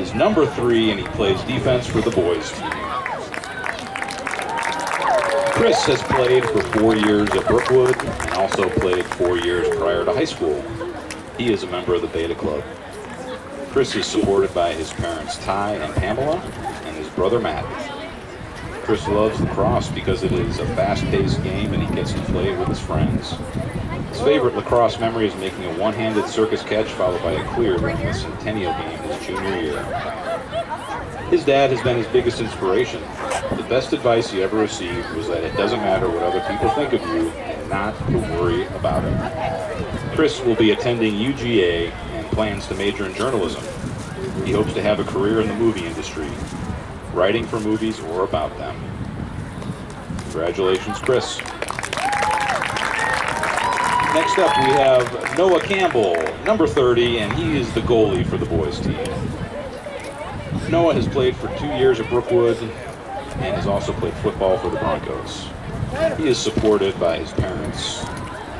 is number 3, and he plays defense for the boys team. Chris has played for 4 years at Brookwood and also played 4 years prior to high school. He is a member of the Beta Club. Chris is supported by his parents Ty and Pamela and his brother Matt. Chris loves lacrosse because it is a fast-paced game and he gets to play it with his friends. His favorite lacrosse memory is making a one-handed circus catch followed by a clear during the Centennial game his junior year. His dad has been his biggest inspiration. The best advice he ever received was that it doesn't matter what other people think of you and not to worry about it. Chris will be attending UGA and plans to major in journalism. He hopes to have a career in the movie industry, writing for movies or about them. Congratulations, Chris. Next up, we have Noah Campbell, number 30, and he is the goalie for the boys team. Noah has played for 2 years at Brookwood and has also played football for the Broncos. He is supported by his parents,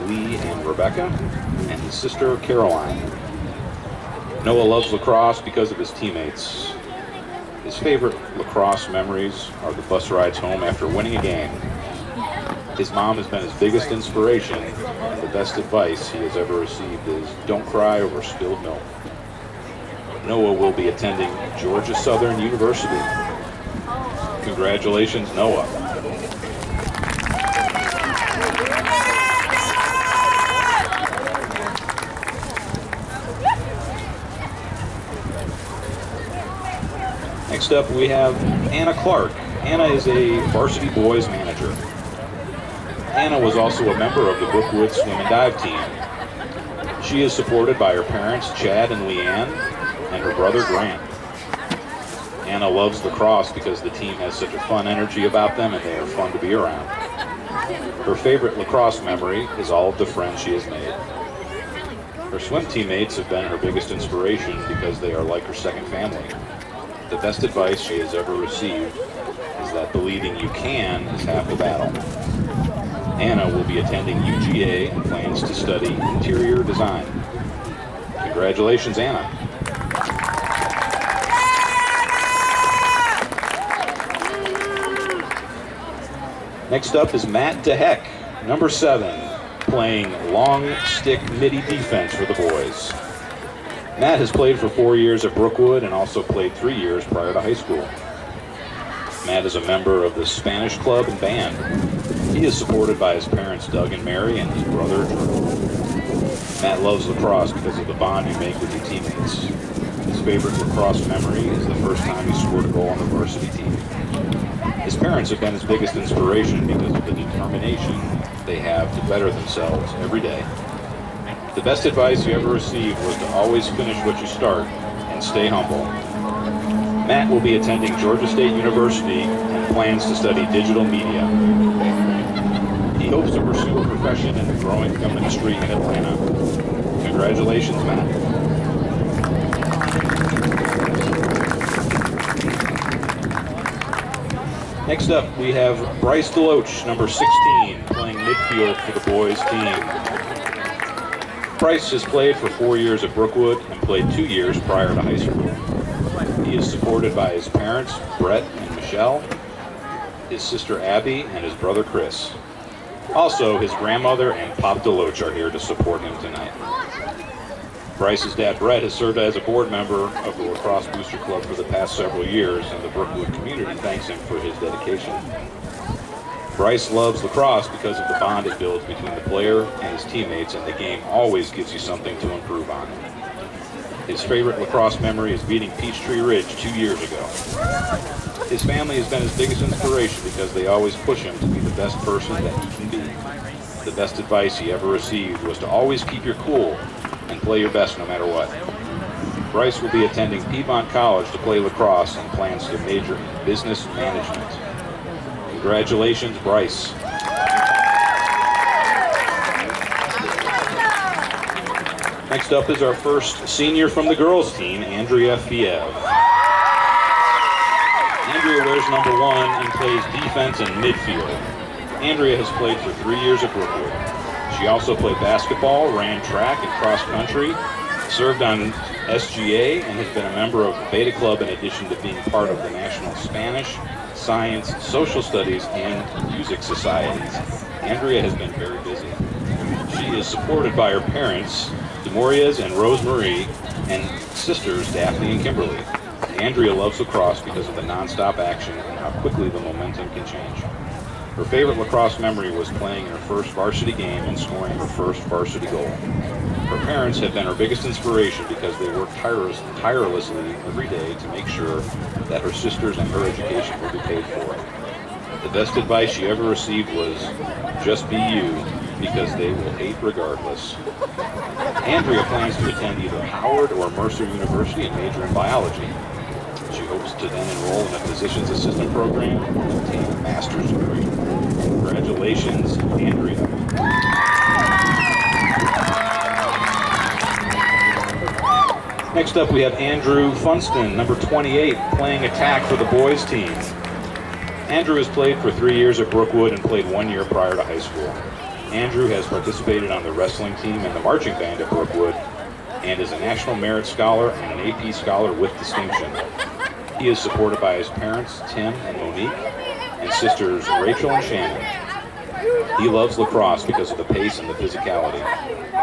Lee and Rebecca, and his sister, Caroline. Noah loves lacrosse because of his teammates. His favorite lacrosse memories are the bus rides home after winning a game. His mom has been his biggest inspiration, and the best advice he has ever received is don't cry over spilled milk. Noah will be attending Georgia Southern University. Congratulations, Noah. Next up, we have Anna Clark. Anna is a varsity boys manager. Anna was also a member of the Brookwood swim and dive team. She is supported by her parents, Chad and Leanne, and her brother, Grant. Anna loves lacrosse because the team has such a fun energy about them and they are fun to be around. Her favorite lacrosse memory is all of the friends she has made. Her swim teammates have been her biggest inspiration because they are like her second family. The best advice she has ever received is that believing you can is half the battle. Anna will be attending UGA and plans to study interior design. Congratulations, Anna. Next up is Matt DeHeck, number 7, playing long stick midi defense for the boys. Matt has played for 4 years at Brookwood and also played 3 years prior to high school. Matt is a member of the Spanish club and band. He is supported by his parents Doug and Mary and his brother Drew. Matt loves lacrosse because of the bond you make with your teammates. His favorite lacrosse memory is the first time he scored a goal on the varsity team. His parents have been his biggest inspiration because of the determination they have to better themselves every day. The best advice you ever received was to always finish what you start and stay humble. Matt will be attending Georgia State University and plans to study digital media. He hopes to pursue a profession in the growing film industry in Atlanta. Congratulations, Matt. Next up, we have Bryce DeLoach, number 16, playing midfield for the boys team. Bryce has played for 4 years at Brookwood and played 2 years prior to high school. He is supported by his parents, Brett and Michelle, his sister Abby, and his brother Chris. Also, his grandmother and Pop DeLoach are here to support him tonight. Bryce's dad, Brett, has served as a board member of the Lacrosse Booster Club for the past several years, and the Brookwood community thanks him for his dedication. Bryce loves lacrosse because of the bond it builds between the player and his teammates, and the game always gives you something to improve on. His favorite lacrosse memory is beating Peachtree Ridge 2 years ago. His family has been his biggest inspiration because they always push him to be the best person that he can be. The best advice he ever received was to always keep your cool and play your best no matter what. Bryce will be attending Piedmont College to play lacrosse and plans to major in business management. Congratulations, Bryce. Next up is our first senior from the girls team, Andrea Fiev. Andrea wears number 1 and plays defense and midfield. Andrea has played for 3 years at Brookwood. She also played basketball, ran track and cross country, served on SGA and has been a member of the Beta Club in addition to being part of the National Spanish, Science, Social Studies, and Music Societies. Andrea has been very busy. She is supported by her parents, Demorias and Rosemarie, and sisters Daphne and Kimberly. Andrea loves lacrosse because of the non-stop action and how quickly the momentum can change. Her favorite lacrosse memory was playing in her first varsity game and scoring her first varsity goal. Her parents have been her biggest inspiration because they work tirelessly every day to make sure that her sisters and her education will be paid for. The best advice she ever received was, just be you, because they will hate regardless. Andrea plans to attend either Howard or Mercer University and major in biology. She hopes to then enroll in a physician's assistant program and obtain a master's degree. Congratulations, Andrea. Next up, we have Andrew Funston, number 28, playing attack for the boys team. Andrew has played for 3 years at Brookwood and played 1 year prior to high school. Andrew has participated on the wrestling team and the marching band at Brookwood and is a National Merit Scholar and an AP Scholar with distinction. He is supported by his parents, Tim and Monique, and sisters Rachel and Shannon. He loves lacrosse because of the pace and the physicality.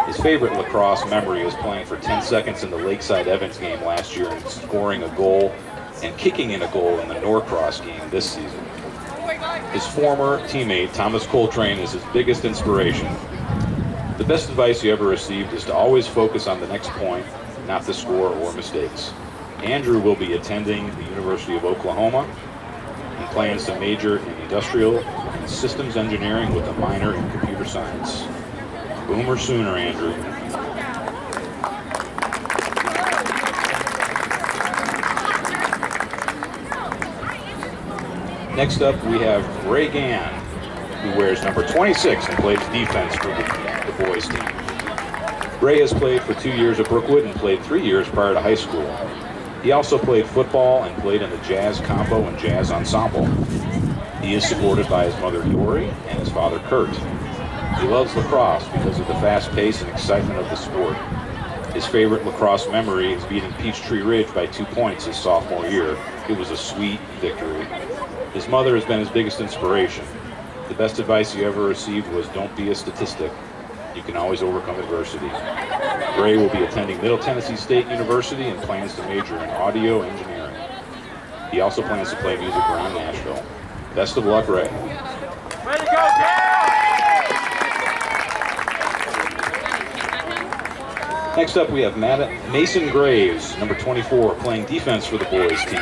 His favorite lacrosse memory is playing for 10 seconds in the Lakeside Evans game last year and scoring a goal and kicking in a goal in the Norcross game this season. His former teammate, Thomas Coltrane, is his biggest inspiration. The best advice he ever received is to always focus on the next point, not the score or mistakes. Andrew will be attending the University of Oklahoma and plans to major in industrial and systems engineering with a minor in computer science. Boomer sooner, Andrew. Next up, we have Ray Gann, who wears number 26 and plays defense for the boys team. Ray has played for 2 years at Brookwood and played 3 years prior to high school. He also played football and played in the jazz combo and jazz ensemble. He is supported by his mother Yori and his father Kurt. He loves lacrosse because of the fast pace and excitement of the sport. His favorite lacrosse memory is beating Peachtree Ridge by 2 points his sophomore year. It was a sweet victory. His mother has been his biggest inspiration. The best advice he ever received was, don't be a statistic. You can always overcome adversity. Ray will be attending Middle Tennessee State University and plans to major in audio engineering. He also plans to play music around Nashville. Best of luck, Ray. Way to go, Next up, we have Mason Graves, number 24, playing defense for the boys team.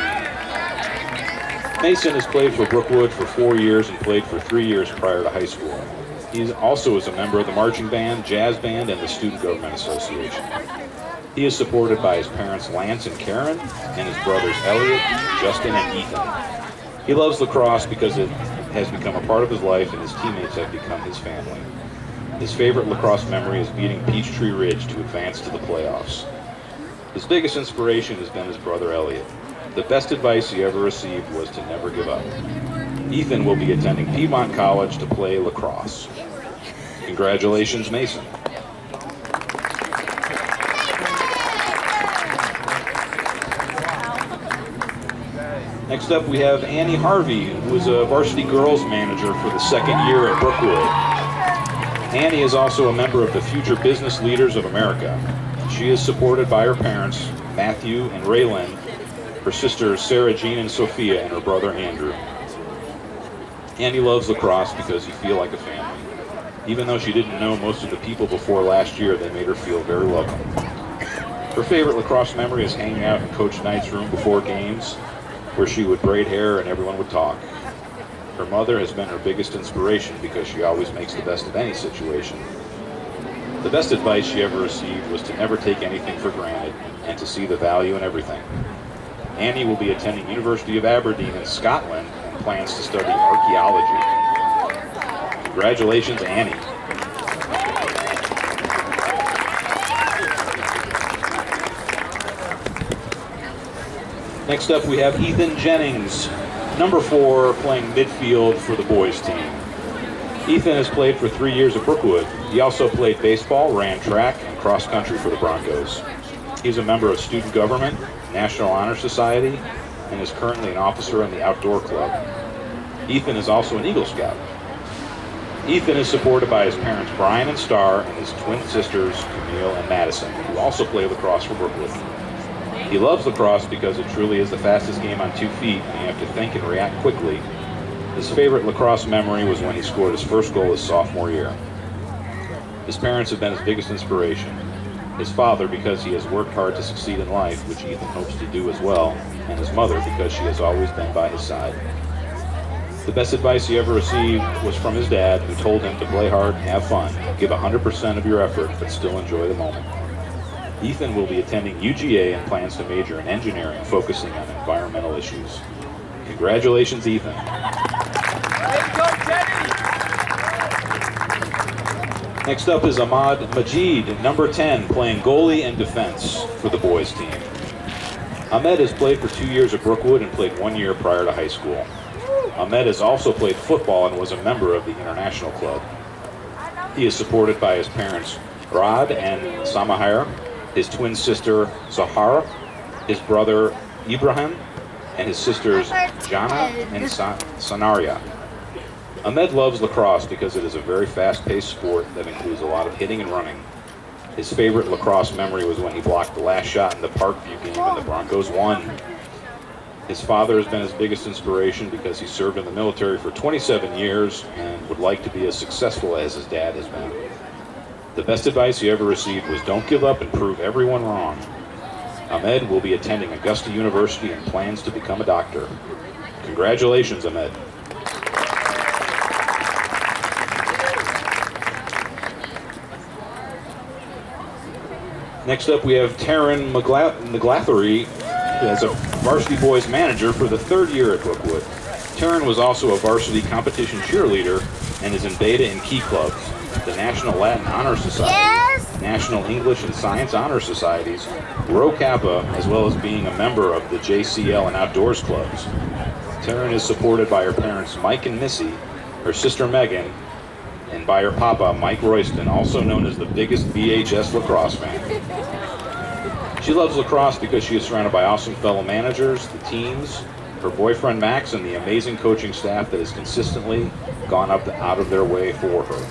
Mason has played for Brookwood for 4 years and played for 3 years prior to high school. He also is a member of the marching band, jazz band, and the Student Government Association. He is supported by his parents Lance and Karen, and his brothers Elliot, Justin, and Ethan. He loves lacrosse because it has become a part of his life and his teammates have become his family. His favorite lacrosse memory is beating Peachtree Ridge to advance to the playoffs. His biggest inspiration has been his brother Elliot. The best advice he ever received was to never give up. Ethan will be attending Piedmont College to play lacrosse. Congratulations, Mason. Next up, we have Annie Harvey, who is a varsity girls manager for the 2nd year at Brookwood. Annie is also a member of the Future Business Leaders of America. She is supported by her parents, Matthew and Raylan, her sisters Sarah Jean and Sophia, and her brother Andrew. Annie loves lacrosse because you feel like a family. Even though she didn't know most of the people before last year, they made her feel very welcome. Her favorite lacrosse memory is hanging out in Coach Knight's room before games, where she would braid hair and everyone would talk. Her mother has been her biggest inspiration because she always makes the best of any situation. The best advice she ever received was to never take anything for granted and to see the value in everything. Annie will be attending University of Aberdeen in Scotland and plans to study archaeology. Congratulations, Annie. Next up, we have Ethan Jennings, number 4, playing midfield for the boys team. Ethan has played for 3 years at Brookwood. He also played baseball, ran track, and cross country for the Broncos. He's a member of student government, National Honor Society, and is currently an officer in the Outdoor Club. Ethan is also an Eagle Scout. Ethan is supported by his parents Brian and Star and his twin sisters Camille and Madison, who also play lacrosse for Brookwood. He loves lacrosse because it truly is the fastest game on 2 feet and you have to think and react quickly. His favorite lacrosse memory was when he scored his first goal his sophomore year. His parents have been his biggest inspiration. His father because he has worked hard to succeed in life, which Ethan hopes to do as well, and his mother because she has always been by his side. The best advice he ever received was from his dad, who told him to play hard and have fun, give 100% of your effort, but still enjoy the moment. Ethan will be attending UGA and plans to major in engineering, focusing on environmental issues. Congratulations, Ethan. Next up is Ahmad Majid, number 10, playing goalie and defense for the boys team. Ahmed has played for 2 years at Brookwood and played 1 year prior to high school. Ahmed has also played football and was a member of the International Club. He is supported by his parents Rad and Samahir, his twin sister Zahara, his brother Ibrahim, and his sisters Jana and Sanaria. Ahmed loves lacrosse because it is a very fast-paced sport that includes a lot of hitting and running. His favorite lacrosse memory was when he blocked the last shot in the Parkview game and the Broncos won. His father has been his biggest inspiration because he served in the military for 27 years and would like to be as successful as his dad has been. The best advice he ever received was don't give up and prove everyone wrong. Ahmed will be attending Augusta University and plans to become a doctor. Congratulations, Ahmed. Next up, we have Taryn McGlathery as a varsity boys manager for the 3rd year at Brookwood. Taryn was also a varsity competition cheerleader and is in Beta and Key clubs, the National Latin Honor Society, National English and Science Honor Societies, Rho Kappa, as well as being a member of the JCL and Outdoors clubs. Taryn is supported by her parents Mike and Missy, her sister Megan, and by her papa, Mike Royston, also known as the biggest VHS lacrosse fan. She loves lacrosse because she is surrounded by awesome fellow managers, the teams, her boyfriend Max, and the amazing coaching staff that has consistently gone out of their way for her.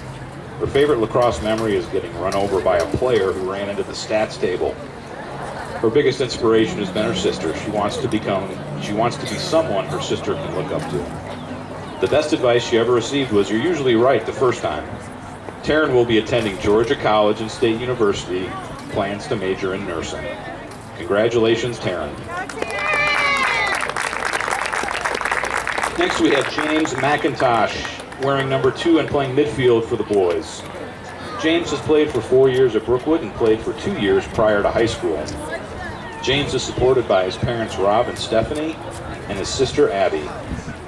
Her favorite lacrosse memory is getting run over by a player who ran into the stats table. Her biggest inspiration has been her sister. She wants to be someone her sister can look up to. The best advice she ever received was, "You're usually right the first time." Taryn will be attending Georgia College and State University, plans to major in nursing. Congratulations, Taryn. Next we have James McIntosh, wearing number 2 and playing midfield for the boys. James has played for 4 years at Brookwood and played for 2 years prior to high school. James is supported by his parents Rob and Stephanie and his sister Abby.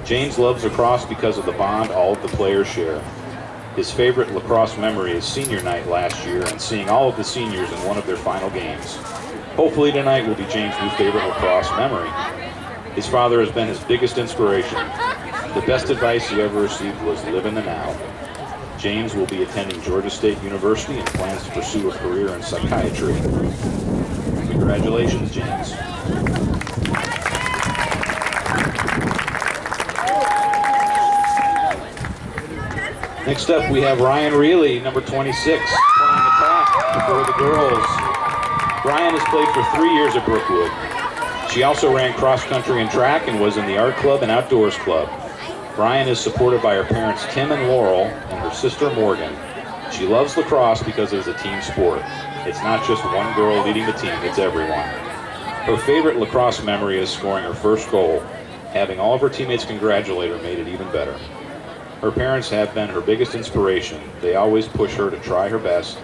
James loves lacrosse because of the bond all of the players share. His favorite lacrosse memory is senior night last year and seeing all of the seniors in one of their final games. Hopefully tonight will be James' new favorite lacrosse memory. His father has been his biggest inspiration. The best advice he ever received was live in the now. James will be attending Georgia State University and plans to pursue a career in psychiatry. Congratulations, James. Next up, we have Ryan Reilly, number 26, playing attack for the girls. Ryan has played for 3 years at Brookwood. She also ran cross country and track and was in the art club and outdoors club. Ryan is supported by her parents Tim and Laurel and her sister Morgan. She loves lacrosse because it is a team sport. It's not just one girl leading the team, it's everyone. Her favorite lacrosse memory is scoring her first goal. Having all of her teammates congratulate her made it even better. Her parents have been her biggest inspiration. They always push her to try her best.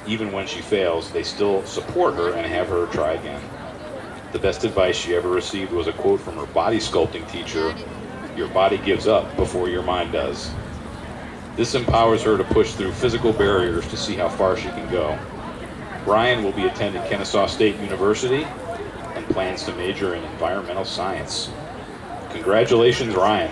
Even when she fails, they still support her and have her try again. The best advice she ever received was a quote from her body sculpting teacher, "Your body gives up before your mind does." This empowers her to push through physical barriers to see how far she can go. Ryan will be attending Kennesaw State University and plans to major in environmental science. Congratulations, Ryan.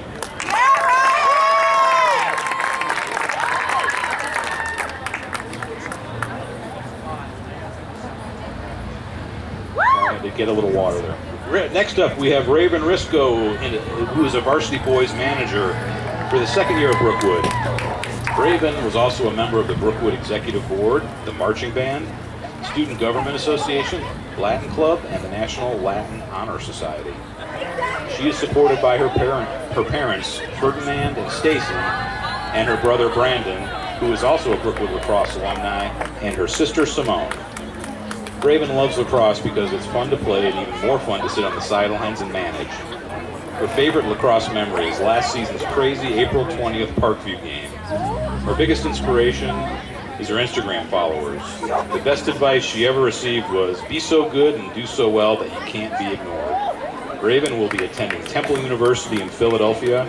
get a little water there. Next up, we have Raven Risco, who is a varsity boys manager for the second year of Brookwood. Raven was also a member of the Brookwood Executive Board, the Marching Band, Student Government Association, Latin Club, and the National Latin Honor Society. She is supported by her parents, Ferdinand and Stacy, and her brother Brandon, who is also a Brookwood Lacrosse alumni, and her sister Simone. Raven loves lacrosse because it's fun to play and even more fun to sit on the sidelines and manage. Her favorite lacrosse memory is last season's crazy April 20th Parkview game. Her biggest inspiration is her Instagram followers. The best advice she ever received was, be so good and do so well that you can't be ignored. Raven will be attending Temple University in Philadelphia,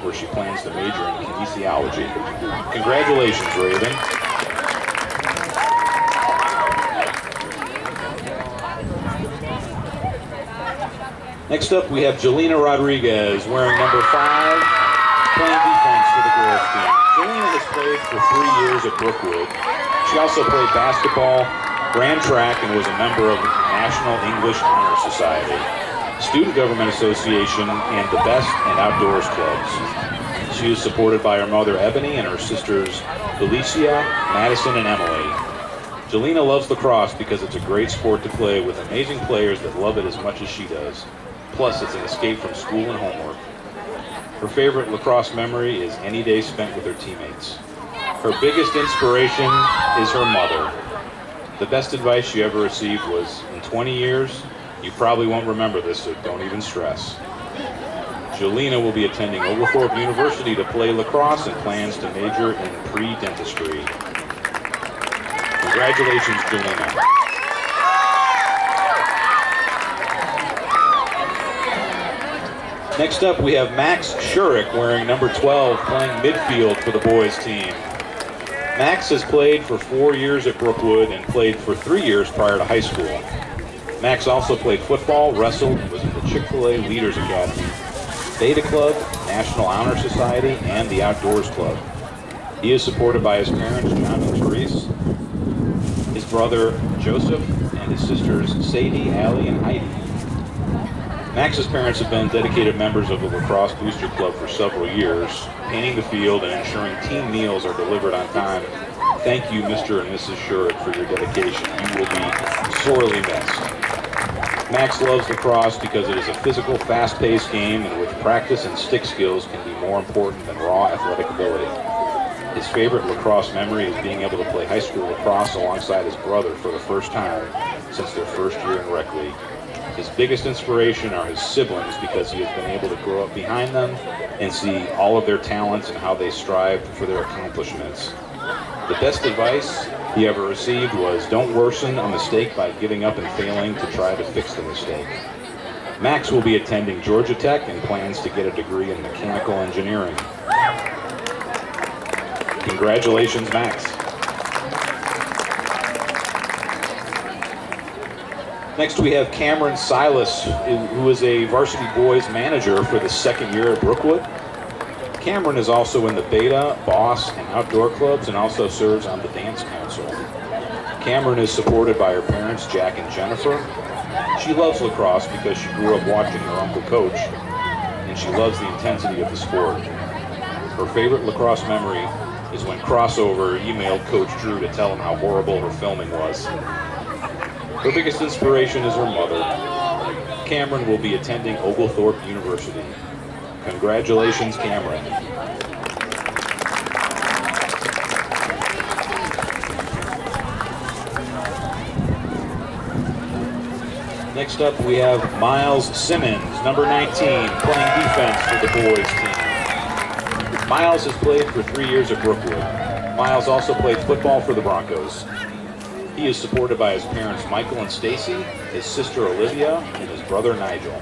where she plans to major in kinesiology. Congratulations, Raven. Next up, we have Jelena Rodriguez, wearing number 5, playing defense for the girls team. Jelena has played for 3 years at Brookwood. She also played basketball, ran track, and was a member of the National English Honor Society, Student Government Association, and the Best and Outdoors clubs. She is supported by her mother Ebony and her sisters Felicia, Madison, and Emily. Jelena loves lacrosse because it's a great sport to play with amazing players that love it as much as she does. Plus, it's an escape from school and homework. Her favorite lacrosse memory is any day spent with her teammates. Her biggest inspiration is her mother. The best advice she ever received was, in 20 years, you probably won't remember this, so don't even stress. Jelena will be attending Oglethorpe University to play lacrosse and plans to major in pre-dentistry. Congratulations, Jelena. Next up, we have Max Shurik, wearing number 12, playing midfield for the boys team. Max has played for 4 years at Brookwood and played for 3 years prior to high school. Max also played football, wrestled, and was in the Chick-fil-A Leaders Academy, Beta Club, National Honor Society, and the Outdoors Club. He is supported by his parents, John and Therese, his brother, Joseph, and his sisters, Sadie, Allie, and Heidi. Max's parents have been dedicated members of the Lacrosse Booster Club for several years, painting the field and ensuring team meals are delivered on time. Thank you, Mr. and Mrs. Shurik, for your dedication. You will be sorely missed. Max loves lacrosse because it is a physical, fast-paced game in which practice and stick skills can be more important than raw athletic ability. His favorite lacrosse memory is being able to play high school lacrosse alongside his brother for the first time since their first year in rec league. His biggest inspiration are his siblings because he has been able to grow up behind them and see all of their talents and how they strive for their accomplishments. The best advice he ever received was, don't worsen a mistake by giving up and failing to try to fix the mistake. Max will be attending Georgia Tech and plans to get a degree in mechanical engineering. Congratulations, Max. Next, we have Cameron Silas, who is a varsity boys manager for the second year at Brookwood. Cameron is also in the Beta, Boss, and Outdoor clubs and also serves on the Dance Council. Cameron is supported by her parents, Jack and Jennifer. She loves lacrosse because she grew up watching her uncle coach, and she loves the intensity of the sport. Her favorite lacrosse memory is when Crossover emailed Coach Drew to tell him how horrible her filming was. Her biggest inspiration is her mother. Cameron will be attending Oglethorpe University. Congratulations, Cameron. Next up, we have Miles Simmons, number 19, playing defense for the boys team. Miles has played for 3 years at Brookwood. Miles also played football for the Broncos. He is supported by his parents Michael and Stacy, his sister Olivia, and his brother Nigel.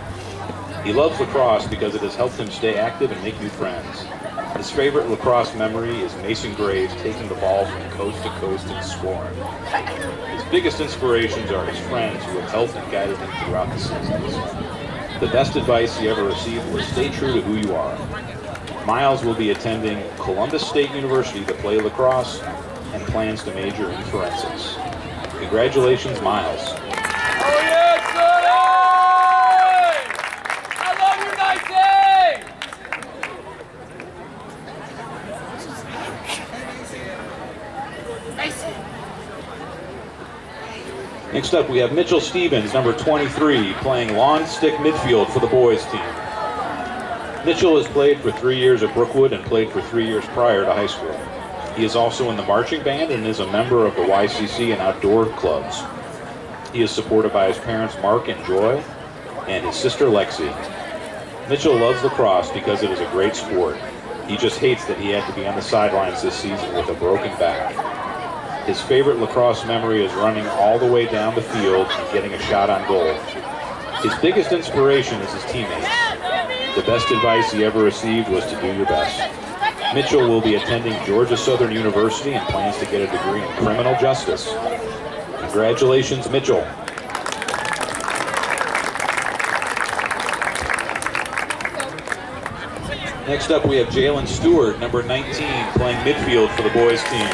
He loves lacrosse because it has helped him stay active and make new friends. His favorite lacrosse memory is Mason Graves taking the ball from coast to coast and scoring. His biggest inspirations are his friends who have helped and guided him throughout the seasons. The best advice he ever received was, stay true to who you are. Miles will be attending Columbus State University to play lacrosse and plans to major in forensics. Congratulations, Miles. Oh, yeah, Next up, we have Mitchell Stevens, number 23, playing lawn stick midfield for the boys team. Mitchell has played for 3 years at Brookwood and played for 3 years prior to high school. He is also in the marching band and is a member of the YCC and outdoor clubs. He is supported by his parents Mark and Joy and his sister Lexi. Mitchell loves lacrosse because it is a great sport. He just hates that he had to be on the sidelines this season with a broken back. His favorite lacrosse memory is running all the way down the field and getting a shot on goal. His biggest inspiration is his teammates. The best advice he ever received was to do your best. Mitchell will be attending Georgia Southern University and plans to get a degree in criminal justice. Congratulations, Mitchell. Next up, we have Jalen Stewart, number 19, playing midfield for the boys team.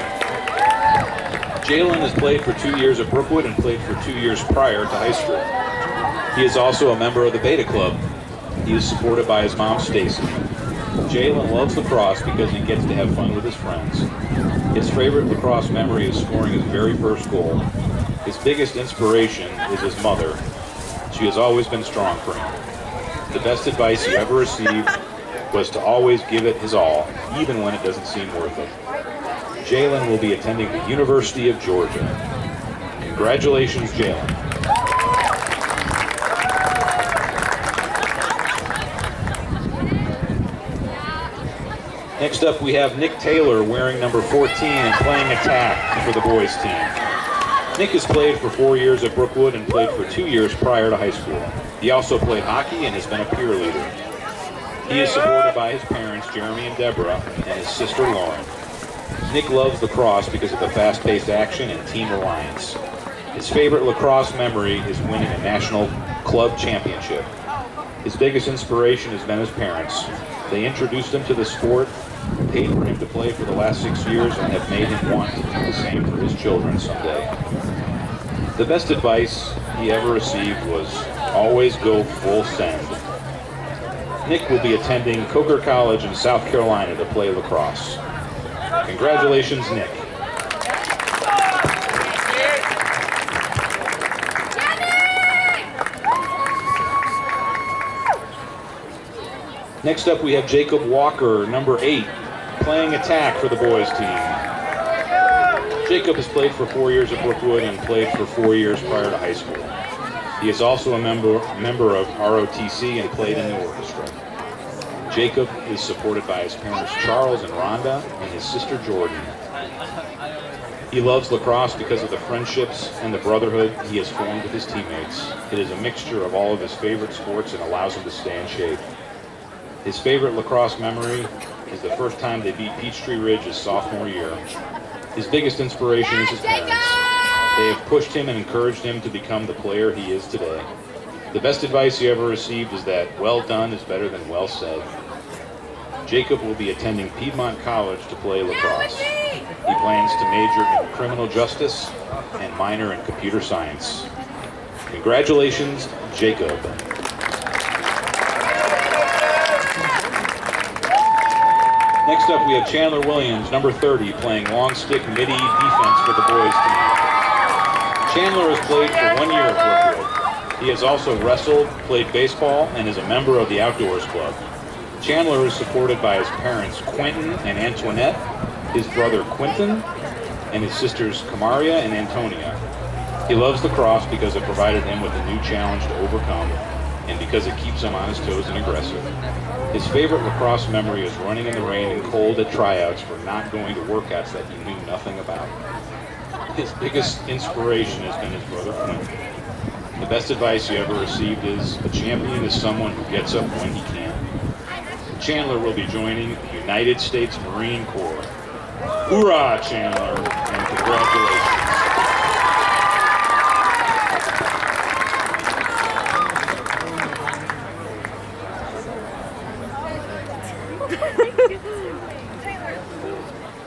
Jalen has played for 2 years at Brookwood and played for 2 years prior to high school. He is also a member of the Beta Club. He is supported by his mom, Stacy. Jalen loves lacrosse because he gets to have fun with his friends. His favorite lacrosse memory is scoring his very first goal. His biggest inspiration is his mother. She has always been strong for him. The best advice he ever received was to always give it his all, even when it doesn't seem worth it. Jalen will be attending the University of Georgia. Congratulations, Jalen. Next up, we have Nick Taylor wearing number 14 and playing attack for the boys team. Nick has played for 4 years at Brookwood and played for 2 years prior to high school. He also played hockey and has been a peer leader. He is supported by his parents, Jeremy and Deborah, and his sister, Lauren. Nick loves lacrosse because of the fast-paced action and team reliance. His favorite lacrosse memory is winning a national club championship. His biggest inspiration has been his parents. They introduced him to the sport, paid for him to play for the last 6 years, and have made him want to do the same for his children someday. The best advice he ever received was always go full send. Nick will be attending Coker College in South Carolina to play lacrosse. Congratulations, Nick. Next up, we have Jacob Walker, number 8, playing attack for the boys team. Jacob has played for 4 years at Brookwood and played for 4 years prior to high school. He is also a member of ROTC and played in the orchestra. Jacob is supported by his parents Charles and Rhonda and his sister Jordan. He loves lacrosse because of the friendships and the brotherhood he has formed with his teammates. It is a mixture of all of his favorite sports and allows him to stay in shape. His favorite lacrosse memory is the first time they beat Peachtree Ridge his sophomore year. His biggest inspiration is his parents. They have pushed him and encouraged him to become the player he is today. The best advice he ever received is that well done is better than well said. Jacob will be attending Piedmont College to play lacrosse. He plans to major in criminal justice and minor in computer science. Congratulations, Jacob. Next up, we have Chandler Williams, number 30, playing long stick midi defense for the boys team. Chandler has played for 1 year at Brookwood. He has also wrestled, played baseball, and is a member of the Outdoors Club. Chandler is supported by his parents Quentin and Antoinette, his brother Quentin, and his sisters Kamaria and Antonia. He loves lacrosse because it provided him with a new challenge to overcome, and because it keeps him on his toes and aggressive. His favorite lacrosse memory is running in the rain and cold at tryouts for not going to workouts that he knew nothing about. His biggest inspiration has been his brother Quentin. The best advice he ever received is, a champion is someone who gets up when he can. Chandler will be joining the United States Marine Corps. Hoorah, Chandler, and congratulations.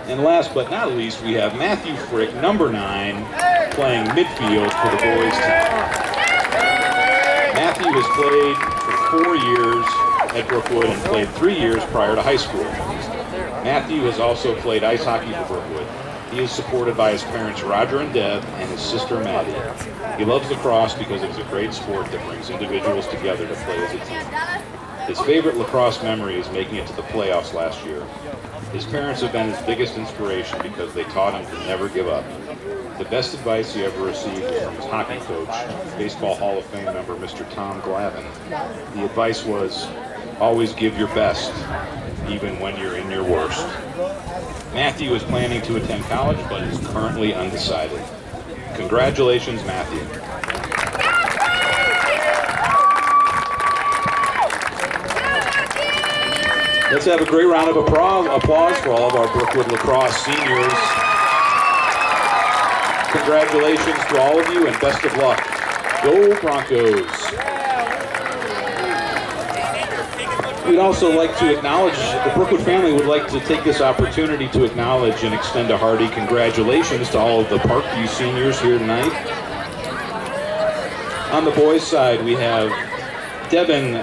And last but not least, we have Matthew Frick, number 9, playing midfield for the boys team. Matthew has played for 4 years at Brookwood and played 3 years prior to high school. Matthew has also played ice hockey for Brookwood. He is supported by his parents Roger and Deb and his sister Maddie. He loves lacrosse because it is a great sport that brings individuals together to play as a team. His favorite lacrosse memory is making it to the playoffs last year. His parents have been his biggest inspiration because they taught him to never give up. The best advice he ever received was from his hockey coach, Baseball Hall of Fame member Mr. Tom Glavine. The advice was, always give your best, even when you're in your worst. Matthew is planning to attend college, but is currently undecided. Congratulations, Matthew. Let's have a great round of applause for all of our Brookwood lacrosse seniors. Congratulations to all of you and best of luck. Go Broncos! We'd also like to acknowledge, the Brookwood family would like to take this opportunity to acknowledge and extend a hearty congratulations to all of the Parkview seniors here tonight. On the boys' side, we have Devin